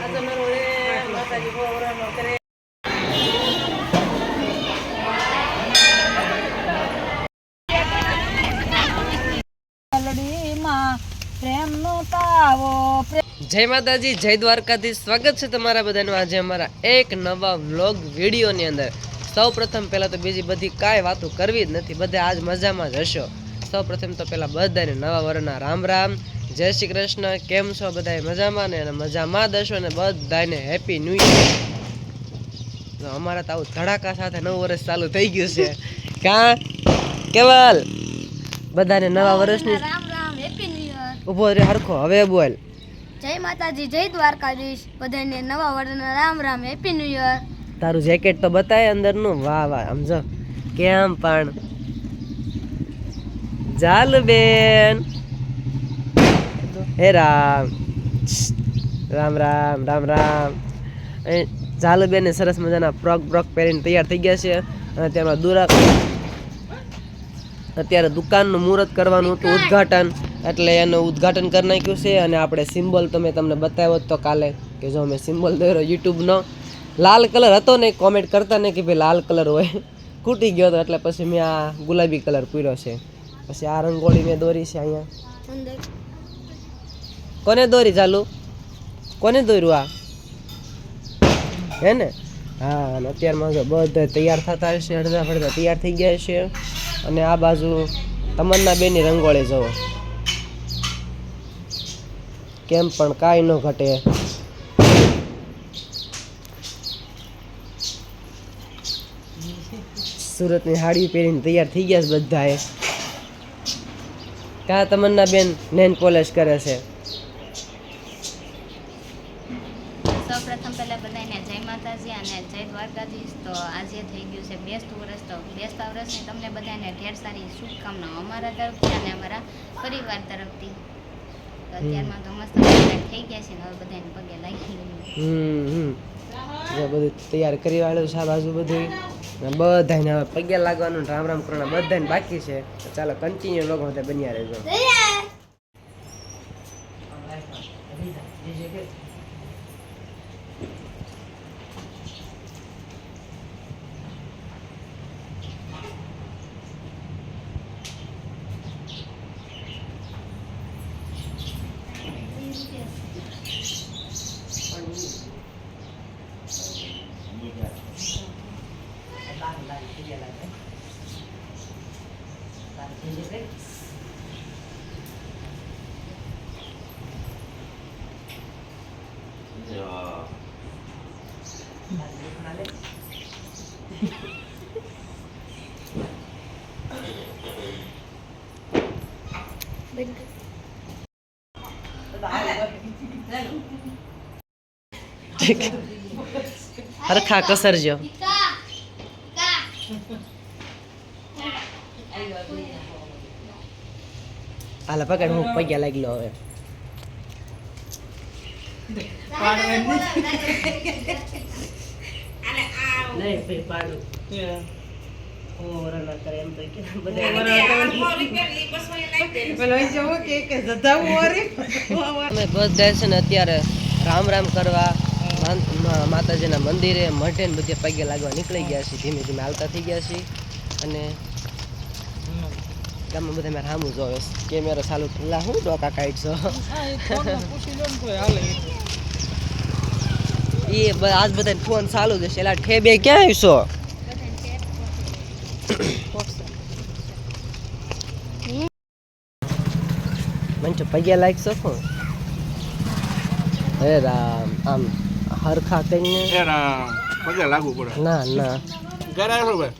જય માતાજી, જય દ્વારકાધીશ. સ્વાગત છે તમારા બધાનું આજે અમારા એક નવા વ્લોગ વિડીયોની અંદર. સૌ પ્રથમ પહેલાં તો બીજી બધી કાંઈ વાતો કરવી જ નથી, બધા આજ મજામાં જ હશો. સૌ પ્રથમ તો પહેલાં બધાને નવા વર્ષના રામ રામ, જય શ્રી કૃષ્ણ. કેમ છો બધા? મજામાં ને? અને મજામાં જ હશો ને? બધાને હેપી ન્યૂ યર. અમારા તો આવું ધડાકા સાથે નવું વર્ષ ચાલુ થઈ ગયું છે. કાં કેવલ બધાને નવા વર્ષની Ram Ram, happy new year. ઊભો રે હરખો, હવે બોલ. જય માતાજી, જય દ્વારકાધીશ. બધાને નવા વર્ષના Ram Ram, happy new year. તારું જેકેટ તો બતાય અંદરનું. વાહ વાહ, સમજો કેમ પણ ચાલ બેન. હે રામ રામ રામ રામ રામ. ઝાલુ બેન સરસ મજાના ફ્રોક બ્રોક પહેરીને તૈયાર થઈ ગયા છે. અને તેમાં અત્યારે દુકાનનું મુહૂર્ત કરવાનું હતું, ઉદ્ઘાટન, એટલે એનું ઉદ્ઘાટન કરી નાખ્યું છે. અને આપણે સિમ્બોલ તો મેં તમને બતાવ્યો હતો કાલે, કે જો મેં સિમ્બોલ દોર્યો યુટ્યુબનો. લાલ કલર હતો ને, કોમેન્ટ કરતા ને કે ભાઈ લાલ કલર હોય, ખૂટી ગયો હતો, એટલે પછી મેં આ ગુલાબી કલર પૂર્યો છે. પછી આ રંગોળી મેં દોરી છે અહીંયા. કોને દોરી ચાલુ? કોને દોર્યું આ? હે ને? હા. અને અત્યારમાં જો બધા તૈયાર થતા હશે, અડધા ફડધા તૈયાર થઈ ગયા છે. અને આ બાજુ તમન્ના બેનની રંગોળી જુઓ, કેમ પણ કાંઈ ન ઘટે. સુરતની સાડી પહેરીને તૈયાર થઈ ગયા છે બધાએ. કાં તમન્ના બેન નેન પોલિશ કરે છે. સૌપ્રથમ પહેલા બધાને જય માતાજી અને જય દ્વારકાધીશ. તો આજે થઈ ગયું છે બેસતું વર્ષ. તો બેસતા વર્ષની તમને બધાને ઢેર સારી શુભકામનાઓ અમારા તરફથી અને અમારા પરિવાર તરફથી. તો અત્યારમાં તો મસ્ત થઈ ગયા છે ને, હવે બધાને પગે લાગી ગયું. બધું તૈયાર કરી વાળ્યું છે આ બાજુ બધું. બધાને હવે પગે લાગવાનું, રામ રામ કરવાના બધાને બાકી છે. ચાલો કન્ટિન્યુ લોકો સાથે બન્યા રહેજો. હરખા કસરજો. હાલ પકડ, હું પગ્યા લાગી લો હવે. બધા છે ને અત્યારે રામ રામ કરવા માતાજીના મંદિરે મઢે ને બધે પગે લાગવા નીકળી ગયા છે. ધીમે ધીમે હાલતા થઈ ગયા છે. અને ગામમાં બધા મેં સામું જોવે કેમેરા ચાલુ ઠેલા હું ડોકા કાઢશો એ આજ બધા ફોન ચાલુ જશે. એટલે ઠે બે ક્યાં આવીશો? મને પગ્યા લાગશો શું? હે રામ, આમ હરખા કરીને પગે લાગવું પડે. ના ના, ઘરે આવ્યો ભાઈ,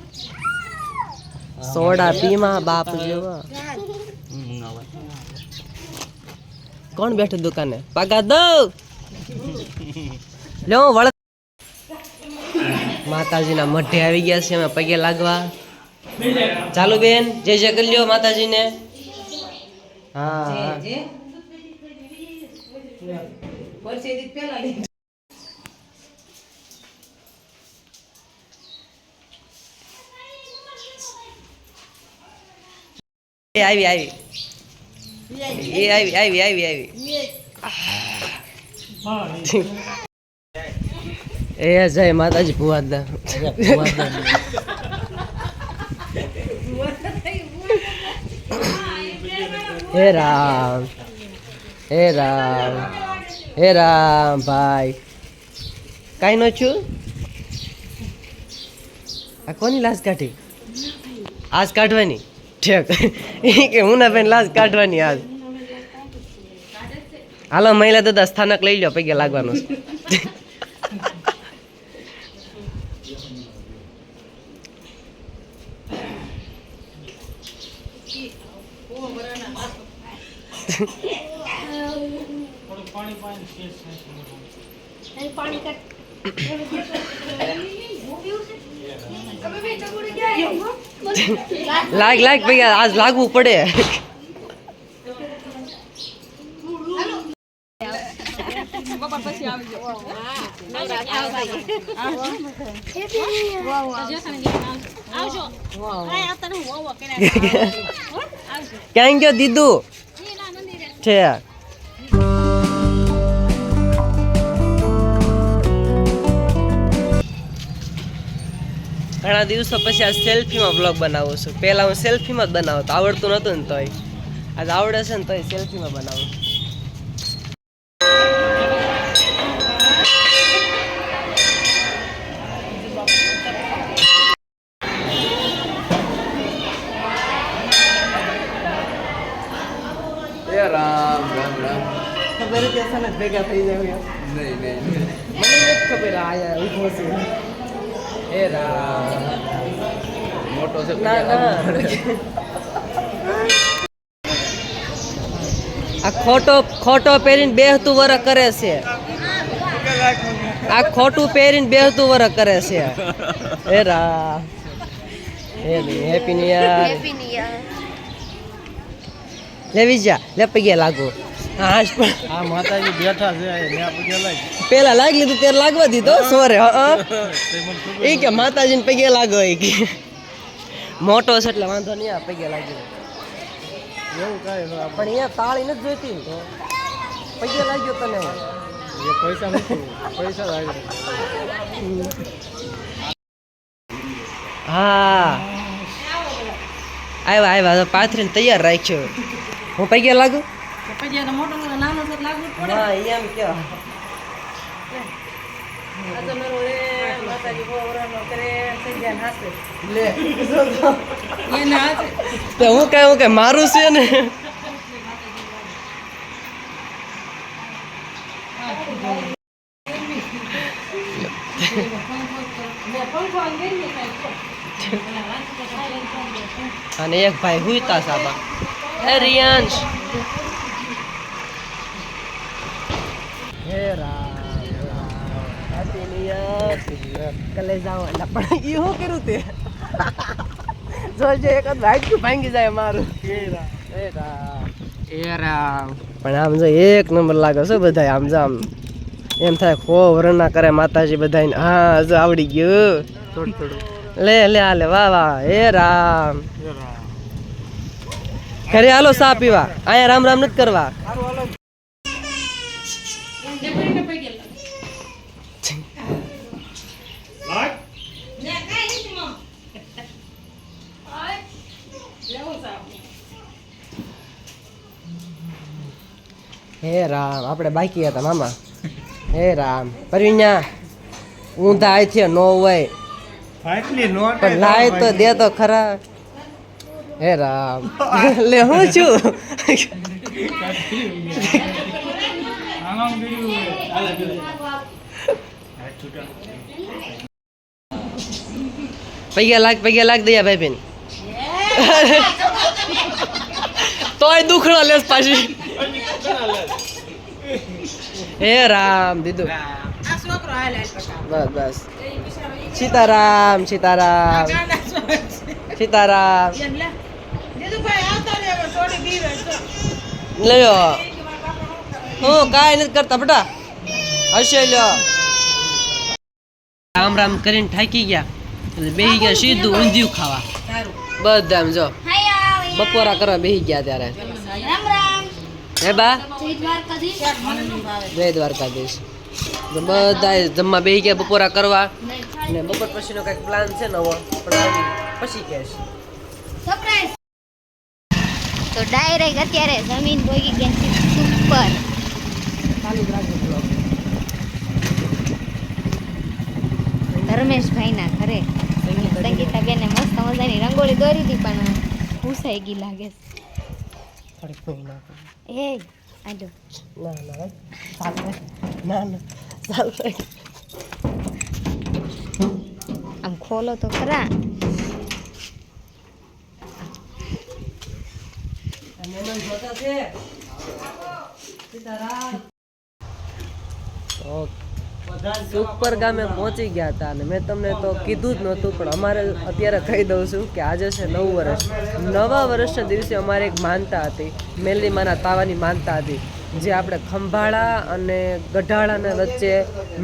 સોડા પીમાં બાપ જેવા. કોણ બેઠું દુકાને? પગા દો લો વળ. માતાજીના મઢે આવી ગયા છે અમે પગે લાગવા. ચાલુ બેન, જય જય કરી લ્યો માતાજીને. હા આવી આવી એ આવી આવી આવી આવી એ જય માતાજી ભુવાદા હે રામ હે રામ હે રામ ભાઈ કાંઈ ન છું આ કોની લાશ કાઢી આજ કાઢવાની ઠેક કે હું ના બેન લાશ કાઢવાની આજ હાલો મહિલા દાદા સ્થાનક લઈ લો પૈકી લાગવાનું છે લાગ લાગ ભાઈ આજ લાગવું પડે ક્યાં ગયો દીદુ છે ઘણા દિવસો પછી આ સેલ્ફીમાં બ્લોગ બનાવું છું પહેલાં હું સેલ્ફીમાં જ બનાવતો આવડતું નહોતું ને તોય આજ આવડે છે ને તોય સેલ્ફીમાં બનાવું રામ રામ રામ ખબર જ હશે ને ભેગા થઈ જાય નહીં નહીં મને નથી ખબર આયા ઉભો છે એ રામ મોટો છે ના ના આ ખોટો ખોટો પહેરીને બેહતું વરખ કરે છે આ ખોટું પહેરીને બેહતું વરખ કરે છે એ રામ હેપી ન્યુ યર લેવી જા લે પગે લાગો હા પણ આ માતાજી બેઠા છે ને પગે લાગ પેલા લાગી લીધું ત્યારે લાગવા દીધો સોરે એ કે માતાજીને પગે લાગો એ કે મોટો છે એટલે વાંધો નહીં આ પગે લાગી એવું કાંઈ ન પણ અહીંયા તાળી નથી જોઈતી તો પગે લાગ્યો તને એ પૈસા નથી પૈસા લાગે હા આવ્યા આવ્યા પાથરીને તૈયાર રાખ્યો હું પગે લાગુ હા એમ કયો લે તો હું કઈ મારું છે ને અને એક ભાઈ હુઈતા સાબા એ રિયાંશ હે રામ હેપી ન્યુ યર કલે જાવ એટલે પણ ઈ હું કર્યું તે જોજે એક વાઈટ ભાંગી જાય મારું એ રામ પણ આમ જો એક નંબર લાગે છે બધા આમ જો આમ એમ થાય ખો વરના કરે માતાજી બધાને હા જો આવડી ગયું લે લે હાલે વાહ વાહ હે રામ ઘરે હાલો સા પીવા અહીંયા રામ રામ નથી કરવા હે રામ આપણે બાકી હતા મામા હે રામ પરવીન્યા ઊંધા આથી નો હોય પણ લાય તો દે તો ખરા હે રામ લે હું છું પૈયા લાગ દયા ભાઈ બેન તોય દુખડા લેસ પાછી હે રામ દીધું બસ બસ સીતારામ સીતારામ સીતારામ લ્યો હું કાંઈ નથી કરતા બટા હશે લ્યો રામ રામ કરીને થાકી ગયા એટલે બેહી ગયા સીધું ઊંધિયું ખાવા બધા આમ જો બપોરા કરવા બેહી ગયા ત્યારે રામ રામ હે બા જય દ્વારકાધીશ જય દ્વારકાધીશ તો બધા જમવા બેસી ગયા બપોરા કરવા અને બપોર પછીનો કંઈક પ્લાન છે નવો પણ પછી કહેશ. સરપ્રાઈઝ. તો ડાયરેક્ટ અત્યારે જમીન ભોગી ગયા છે સુપર. ચાલુ જ રાખજો બ્લોગ. ધર્મેશભાઈના ઘરે સંગીતાબેને મસ્ત મજાની રંગોળી દોરી હતી પણ ભૂસાઈ ગઈ લાગે છે. થોડીક કોઈ નાખો. એ આડો ના ના ભાઈ ચાલ રે. ના ના ચાલ રે. આમ ખોલો તો ખરા. મહેમાન જોતા છે સીતારામ. સુપર ગામે પહોંચી ગયા હતા અને મેં તમને તો કીધું જ નહોતું પણ અમારે અત્યારે કહી દઉં છું કે આજે છે નવું વર્ષ. નવા વર્ષના દિવસે અમારે એક માનતા હતી, મેલડીમાના તાવાની માનતા હતી, જે આપણે ખંભાળા અને ગઢાળાના વચ્ચે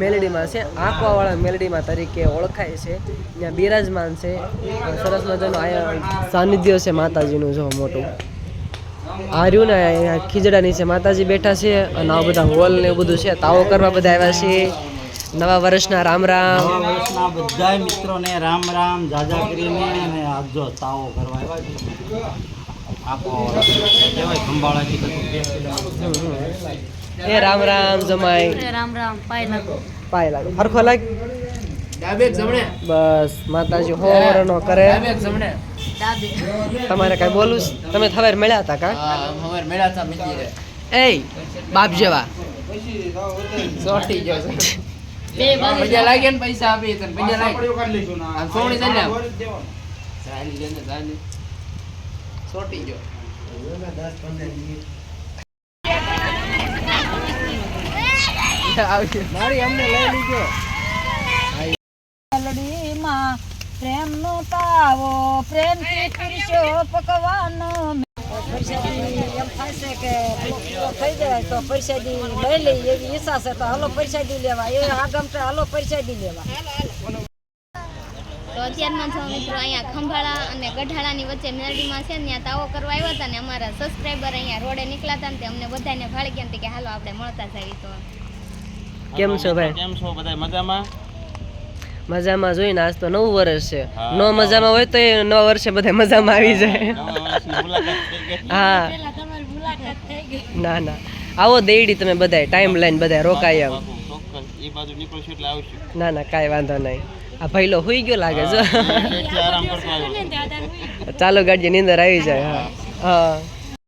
મેલડીમાં છે, આંકવાવાળા મેલડીમાં તરીકે ઓળખાય છે. ત્યાં બિરાજમાન છે, સરસ મજાનું અહીંયા સાનિધ્ય છે માતાજીનું જો મોટું. આ રહ્યું ને અહીંયા ખીજડા નીચે માતાજી બેઠા છે અને આ બધા હોલ ને એવું બધું છે. તાવો કરવા બધા આવ્યા છે. નવા વર્ષના રામ રામ. નવા વર્ષના બધા મિત્રોને રામ રામ જાજા કરીને અને આપજો તાવો કરવા આવ્યા છે. આપો કહેવાય ખંભાળાથી બધું 2 કિલોમીટર. એ રામ રામ જમાઈ. રામ રામ પાય લાગે હરખો લાગ. ડાબે જમણે બસ માતાજી હોરનો કરે. જમણે તમારે કઈ બોલું છે? તમે થવેર મળ્યા હતા કા? હવાર મેળા હતા મંદિરે. એ બાપ જેવા સોટી ગયો છે. પૈસા લાગ્યા ને પૈસા આપી તને પૈસા લાગ્યા આમ સોણી છે ને ચાલી લે ને ચાલી સોટી ગયો. મારી અમને લઈ લીધો. મેલડીમાં પ્રેમનો તાવો પ્રેમથી પીરસ્યો પકવાનો. પરસાદી એમ થાય છે કે પૂરો થઈ જાય તો પરસાદી લઈ લઈ એવી ઈચ્છા છે તો હાલો પરસાદી લેવા એ આગમ તો હાલો પરસાદી લેવા. તો અત્યારમાં જો મિત્રો અહીંયા ખંભાળા અને ગઢાળાની વચ્ચે મેરડીમાં છે ને ત્યાં તાવો કરવા આવ્યા હતા ને અમારા સબસ્ક્રાઈબર અહીંયા રોડે નીકળ્યા હતા ને તે અમને બધાને ભાળી ગયા ને કે હાલો આપણે મળતા જઈએ. તો કેમ છો ભાઈ? કેમ છો બધા મજામાં? મજામાં જોઈને આજ તો નવું વર્ષ છે. નો મજામાં હોય તો એ નવા વર્ષે બધા મજામાં આવી જાય. હા ના ના આવો દેડી તમે બધા ટાઈમ લાઈન બધા રોકાય આવો. એ બાજુ નીકળશું એટલે આવશું. ના ના કાંઈ વાંધો નહીં. આ ભઈલો હુઈ ગયો લાગે છે. આરામ કરતો આવ્યો. ચાલો ગાડી નીંદર આવી જાય. હા હા